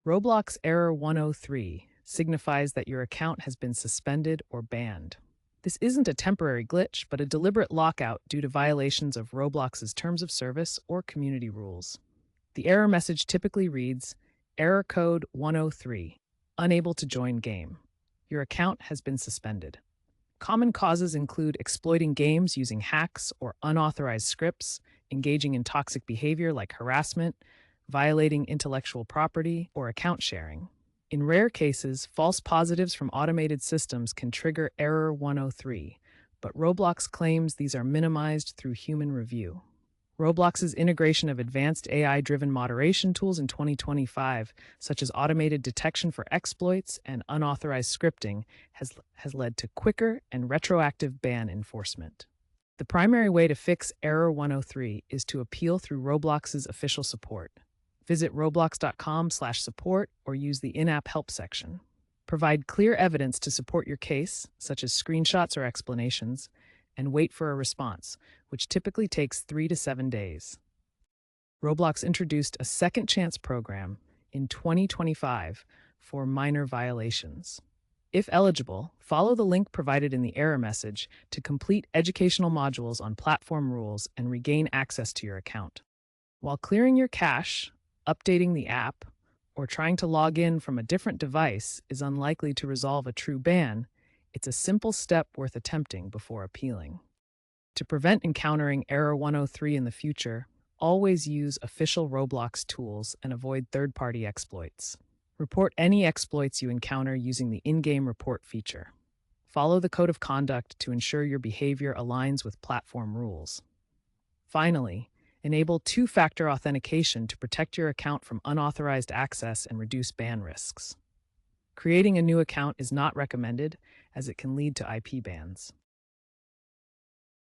Roblox Error 103 signifies that your account has been suspended or banned. This isn't a temporary glitch, but a deliberate lockout due to violations of Roblox's terms of service or community rules. The error message typically reads, Error code 103, unable to join game. Your account has been suspended. Common causes include exploiting games using hacks or unauthorized scripts, engaging in toxic behavior like harassment, violating intellectual property, or account sharing. In rare cases, false positives from automated systems can trigger Error 103, but Roblox claims these are minimized through human review. Roblox's integration of advanced AI-driven moderation tools in 2025, such as automated detection for exploits and unauthorized scripting, has led to quicker and retroactive ban enforcement. The primary way to fix Error 103 is to appeal through Roblox's official support. Visit roblox.com/support or use the in-app help section. Provide clear evidence to support your case, such as screenshots or explanations, and wait for a response, which typically takes 3 to 7 days. Roblox introduced a second chance program in 2025 for minor violations. If eligible, follow the link provided in the error message to complete educational modules on platform rules and regain access to your account. While clearing your cache, updating the app, or trying to log in from a different device is unlikely to resolve a true ban, it's a simple step worth attempting before appealing. To prevent encountering Error 103 in the future, always use official Roblox tools and avoid third-party exploits. Report any exploits you encounter using the in-game report feature. Follow the code of conduct to ensure your behavior aligns with platform rules. Finally, enable two-factor authentication to protect your account from unauthorized access and reduce ban risks. Creating a new account is not recommended, as it can lead to IP bans.